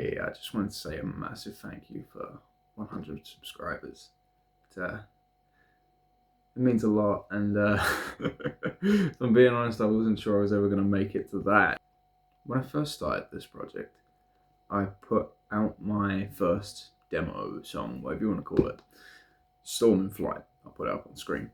I just wanted to say a massive thank you for 100 subscribers. It means a lot, and if I'm being honest, I wasn't sure I was ever going to make it to that. When I first started this project, I put out my first demo song, whatever you want to call it, Storm in Flight. I'll put it up on screen.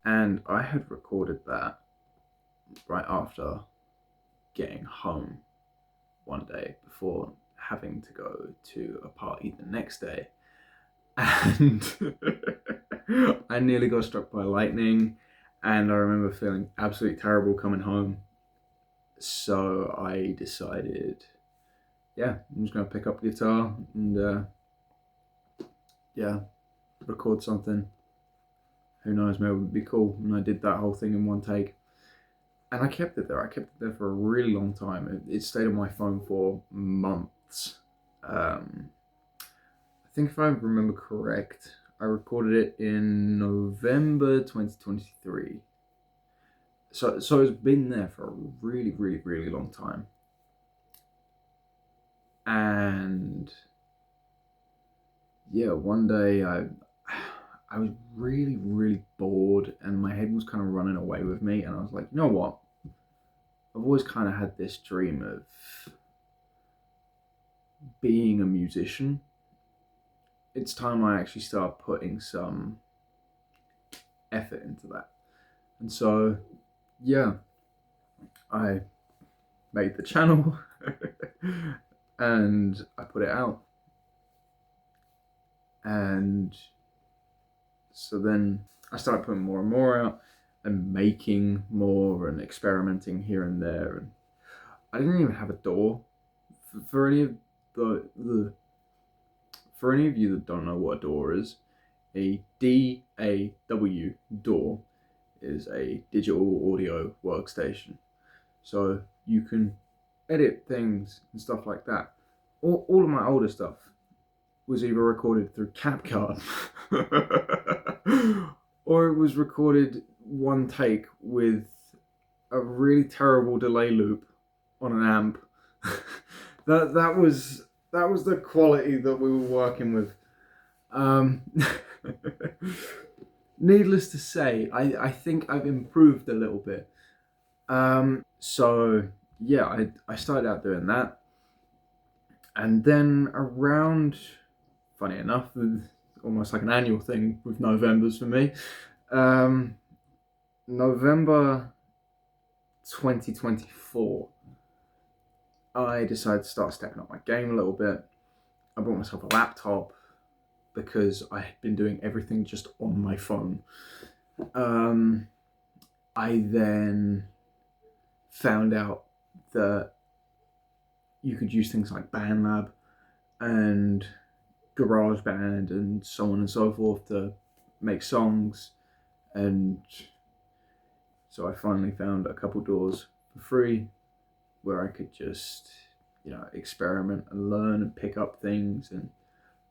And I had recorded that right after getting home one day before having to go to a party the next day. And I nearly got struck by lightning, and I remember feeling absolutely terrible coming home. So I decided, yeah, I'm just going to pick up the guitar and record something. Who knows, maybe it would be cool. And I did that whole thing in one take. And I kept it there. I kept it there for a really long time. It stayed on my phone for months. I think if I remember correct, I recorded it in November 2023. So it's been there for a really, really, really long time. And yeah, one day I was really, really bored, and my head was kind of running away with me, and I was like, you know what? I've always kind of had this dream of being a musician. It's time I actually start putting some effort into that. And so, yeah, I made the channel and I put it out. And so then I started putting more and more out and making more and experimenting here and there. And I didn't even have a door. For any of for any of you that don't know what a DAW is, a DAW, DAW, is a digital audio workstation. So you can edit things and stuff like that. All of my older stuff was either recorded through CapCut or it was recorded one take with a really terrible delay loop on an amp. that was the quality that we were working with. Needless to say, I think I've improved a little bit. So yeah, I started out doing that. And then around, funny enough, almost like an annual thing with Novembers for me, November 2024, I decided to start stepping up my game a little bit. I bought myself a laptop because I had been doing everything just on my phone. I then found out that you could use things like BandLab and GarageBand and so on and so forth to make songs. And so I finally found a couple doors for free where I could just, experiment and learn and pick up things and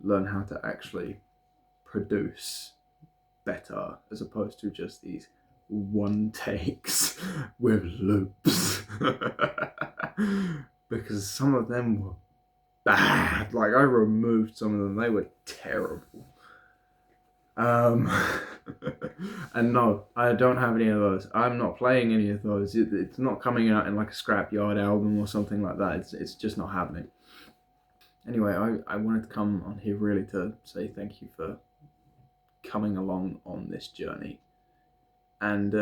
learn how to actually produce better, as opposed to just these one takes with loops. Because some of them were bad. Like, I removed some of them, they were terrible. And no, I don't have any of those. I'm not playing any of those. It's not coming out in like a scrapyard album or something like that. It's just not happening. Anyway, I wanted to come on here really to say thank you for coming along on this journey. And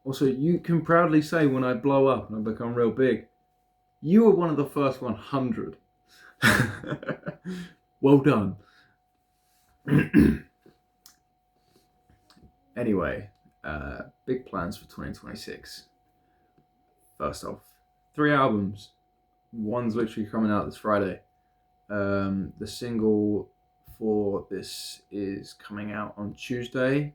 also, you can proudly say when I blow up and I become real big, you were one of the first 100. Well done. Anyway, big plans for 2026. First off, 3 albums. One's literally coming out this Friday. The single for this is coming out on Tuesday.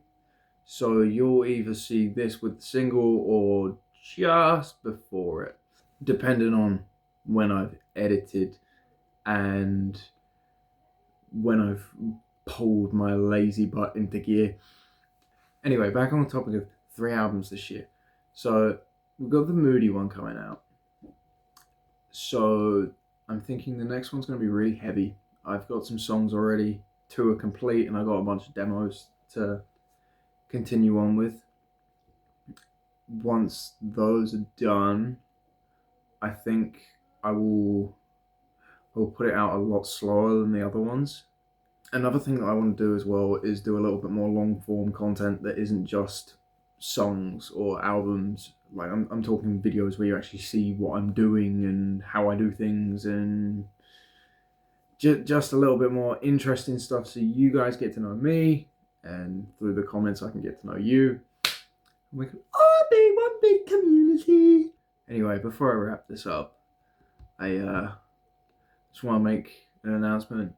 So you'll either see this with the single or just before it, depending on when I've edited and when I've pulled my lazy butt into gear. Anyway, back on the topic of 3 albums this year. So we've got the Moody one coming out. So I'm thinking the next one's going to be really heavy. I've got some songs already, 2 are complete, and I've got a bunch of demos to continue on with. Once those are done, I think I'll put it out a lot slower than the other ones. Another thing that I want to do as well is do a little bit more long form content that isn't just songs or albums. Like I'm talking videos where you actually see what I'm doing and how I do things, and just a little bit more interesting stuff so you guys get to know me, and through the comments I can get to know you. We can all be one big community. Anyway, before I wrap this up, I just want to make an announcement.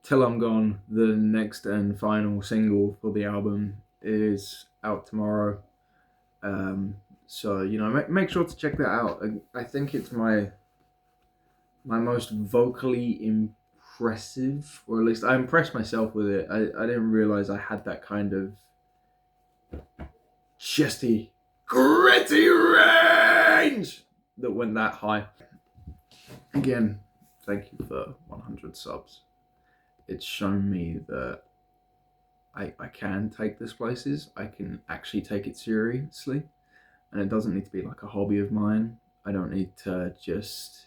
Till I'm Gone, the next and final single for the album, is out tomorrow. So, you know, make sure to check that out. I think it's my most vocally impressive, or at least I impressed myself with it. I didn't realize I had that kind of chesty, gritty range that went that high. Again, thank you for 100 subs. It's shown me that I can take this places. I can actually take it seriously, and it doesn't need to be like a hobby of mine. I don't need to just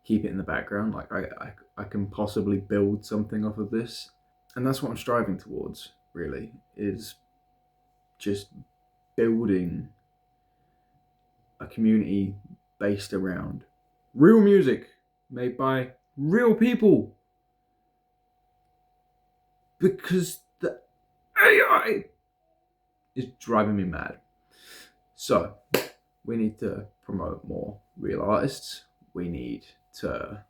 keep it in the background. Like I can possibly build something off of this, and that's what I'm striving towards, really, is just building a community based around real music made by real people, because the AI is driving me mad. So we need to promote more real artists, we need to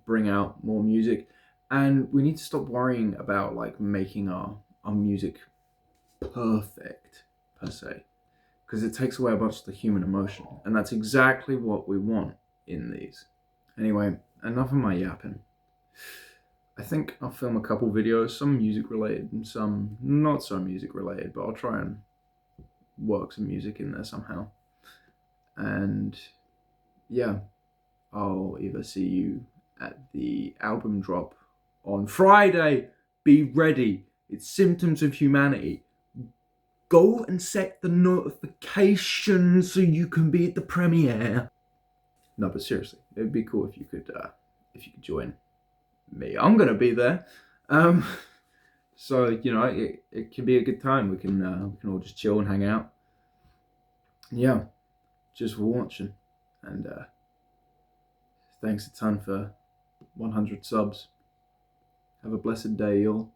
bring out more music, and we need to stop worrying about like making our music perfect per se, because it takes away a bunch of the human emotion, and that's exactly what we want in these. Anyway, enough of my yapping. I think I'll film a couple videos, some music related and some not so music related, but I'll try and work some music in there somehow. And yeah, I'll either see you at the album drop on Friday. Be ready. It's Symptoms of Humanity. Go and set the notifications so you can be at the premiere. No, but seriously, it would be cool if you could join me. I'm gonna be there. So you know, it can be a good time. We can all just chill and hang out. Yeah, just for watching, and thanks a ton for 100 subs. Have a blessed day, y'all.